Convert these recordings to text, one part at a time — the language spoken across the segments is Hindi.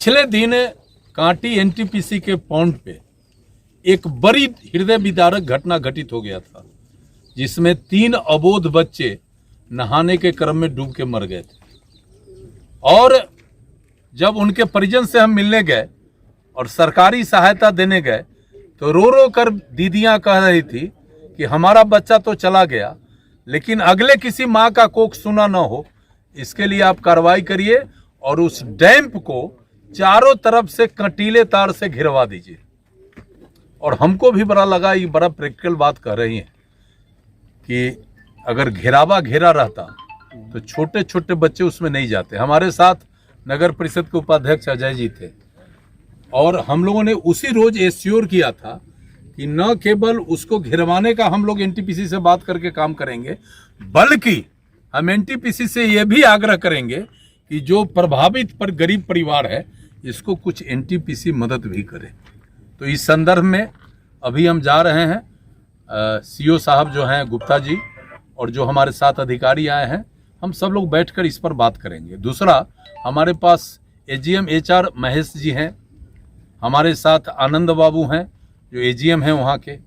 पिछले दिन कांटी एनटीपीसी के पॉन्ड पे एक बड़ी हृदय विदारक घटना घटित हो गया था, जिसमें 3 अबोध बच्चे नहाने के क्रम में डूब के मर गए थे। और जब उनके परिजन से हम मिलने गए और सरकारी सहायता देने गए तो रो रो कर दीदियां कह रही थी कि हमारा बच्चा तो चला गया, लेकिन अगले किसी माँ का कोख सुना न हो, इसके लिए आप कार्रवाई करिए और उस डैम्प को चारों तरफ से कंटीले तार से घिरवा दीजिए। और हमको भी बड़ा लगा, ये बड़ा प्रैक्टिकल बात कह रही हैं कि अगर घेरावा घेरा रहता तो छोटे छोटे बच्चे उसमें नहीं जाते। हमारे साथ नगर परिषद के उपाध्यक्ष अजय जी थे और हम लोगों ने उसी रोज एश्योर किया था कि न केवल उसको घिरवाने का हम लोग एनटीपीसी से बात करके काम करेंगे, बल्कि हम एनटीपीसी से यह भी आग्रह करेंगे कि जो प्रभावित पर गरीब परिवार है इसको कुछ एनटीपीसी मदद भी करे। तो इस संदर्भ में अभी हम जा रहे हैं, सीओ साहब जो हैं गुप्ता जी और जो हमारे साथ अधिकारी आए हैं, हम सब लोग बैठकर इस पर बात करेंगे। दूसरा, हमारे पास एजीएम एचआर महेश जी हैं, हमारे साथ आनंद बाबू हैं जो एजीएम हैं वहाँ के,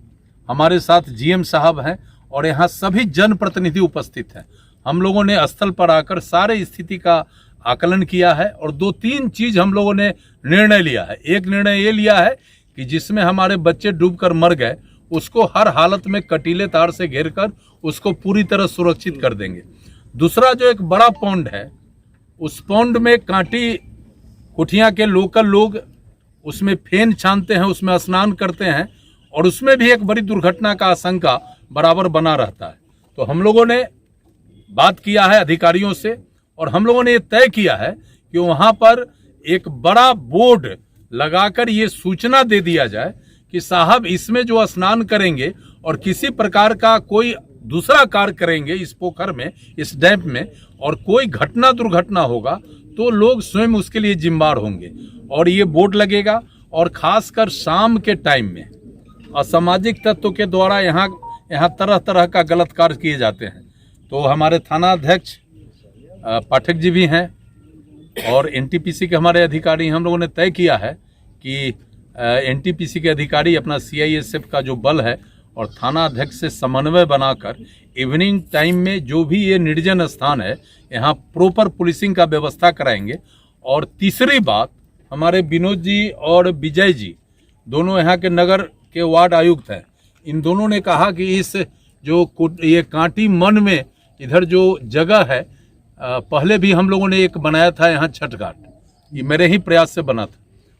हमारे साथ जीएम साहब हैं और यहाँ सभी जनप्रतिनिधि उपस्थित हैं। हम लोगों ने स्थल पर आकर सारे स्थिति का आकलन किया है और 2-3 चीज हम लोगों ने निर्णय लिया है। एक निर्णय ये लिया है कि जिसमें हमारे बच्चे डूबकर मर गए उसको हर हालत में कटीले तार से घेरकर उसको पूरी तरह सुरक्षित कर देंगे। दूसरा, जो एक बड़ा पॉन्ड है उस पॉन्ड में कांटी कुठिया के लोकल लोग उसमें फेन छानते हैं, उसमें स्नान करते हैं और उसमें भी एक बड़ी दुर्घटना का आशंका बराबर बना रहता है। तो हम लोगों ने बात किया है अधिकारियों से और हम लोगों ने ये तय किया है कि वहां पर एक बड़ा बोर्ड लगाकर ये सूचना दे दिया जाए कि साहब इसमें जो स्नान करेंगे और किसी प्रकार का कोई दूसरा कार्य करेंगे इस पोखर में, इस डैम में, और कोई घटना दुर्घटना होगा तो लोग स्वयं उसके लिए जिम्मेदार होंगे। और ये बोर्ड लगेगा और खासकर शाम के टाइम में असामाजिक तत्वों के द्वारा यहाँ तरह तरह का गलत कार्य किए जाते हैं। तो हमारे थाना अध्यक्ष पाठक जी भी हैं और एनटीपीसी के हमारे अधिकारी, हम लोगों ने तय किया है कि एनटीपीसी के अधिकारी अपना सीआईएसएफ का जो बल है और थाना अध्यक्ष से समन्वय बनाकर इवनिंग टाइम में जो भी ये निर्जन स्थान है यहाँ प्रॉपर पुलिसिंग का व्यवस्था कराएंगे। और तीसरी बात, हमारे विनोद जी और विजय जी दोनों यहाँ के नगर के वार्ड आयुक्त हैं, इन दोनों ने कहा कि इस जो ये कांटी मन में इधर जो जगह है, पहले भी हम लोगों ने एक बनाया था यहाँ छठ घाट, ये मेरे ही प्रयास से बना था।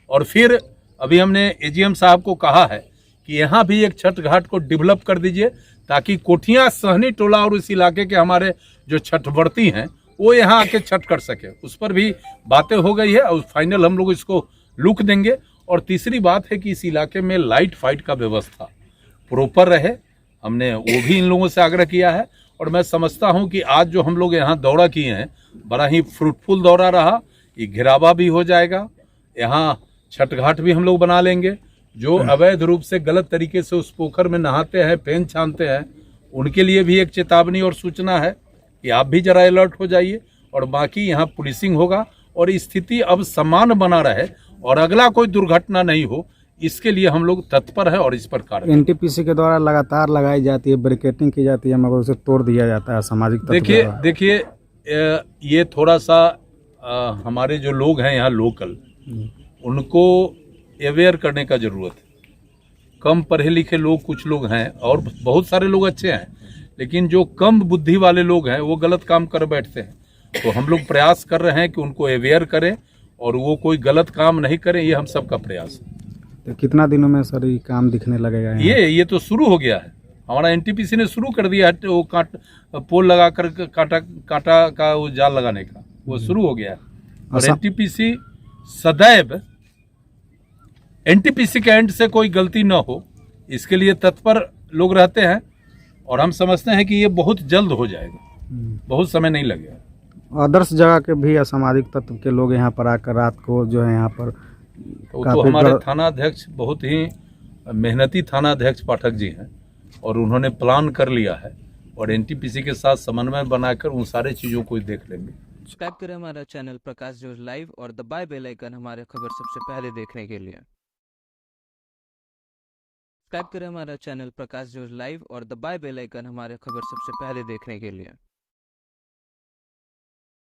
और फिर अभी हमने एजीएम साहब को कहा है कि यहाँ भी एक छठ घाट को डेवलप कर दीजिए ताकि कोठियाँ सहनी टोला और इस इलाके के हमारे जो छठवर्ती हैं वो यहाँ आके छठ कर सके। उस पर भी बातें हो गई है और फाइनल हम लोग इसको लुक देंगे। और तीसरी बात है कि इस इलाके में लाइट फाइट का व्यवस्था प्रॉपर रहे, हमने वो भी इन लोगों से आग्रह किया है। और मैं समझता हूं कि आज जो हम लोग यहाँ दौरा किए हैं बड़ा ही फ्रूटफुल दौरा रहा। ये घिरावा भी हो जाएगा, यहाँ छठ घाट भी हम लोग बना लेंगे। जो अवैध रूप से गलत तरीके से उस पोखर में नहाते हैं, पेन छानते हैं, उनके लिए भी एक चेतावनी और सूचना है कि आप भी जरा अलर्ट हो जाइए। और बाकी यहाँ पुलिसिंग होगा और स्थिति अब समान बना रहे और अगला कोई दुर्घटना नहीं हो, इसके लिए हम लोग तत्पर है और इस पर कार्य। एनटीपीसी के द्वारा लगातार लगाई जाती है, बैरिकेडिंग की जाती है, मगर उसे तोड़ दिया जाता है सामाजिक तत्व। देखिए ये थोड़ा सा हमारे जो लोग हैं यहाँ लोकल, उनको अवेयर करने का जरूरत है। कम पढ़े लिखे लोग कुछ लोग हैं और बहुत सारे लोग अच्छे हैं, लेकिन जो कम बुद्धि वाले लोग हैं वो गलत काम कर बैठते हैं। तो हम लोग प्रयास कर रहे हैं कि उनको अवेयर करें और वो कोई गलत काम नहीं करें, ये हम सबका प्रयास है। तो कितना दिनों में सर ये काम दिखने लगेगा? ये तो शुरू हो गया है, हमारा एनटीपीसी ने शुरू कर दिया है। वो पोल लगाकर कांटा का वो जाल लगाने का वो शुरू हो गया है। और एनटीपीसी सदैव एनटीपीसी के एंड से कोई गलती न हो इसके लिए तत्पर लोग रहते हैं और हम समझते हैं कि ये बहुत जल्द हो जाएगा, बहुत समय नहीं लगेगा। आदर्श जगह के भी असामाजिक तत्व के लोग यहाँ पर आकर रात को जो है यहाँ पर तो हमारे थाना अध्यक्ष बहुत ही मेहनती थाना अध्यक्ष पाठक जी हैं और उन्होंने प्लान कर लिया है और एनटीपीसी के साथ समन्वय बनाकर उन सारे चीज़ों को देख लेंगे। सब्सक्राइब करें हमारा चैनल प्रकाश जोश लाइव और दबाए बेल आइकन हमारे खबर सबसे पहले देखने के लिए। सब्सक्राइब करें हमारा चैनल प्रकाश जोश लाइव और दबाए बेल आइकन हमारे खबर सबसे पहले देखने के लिए।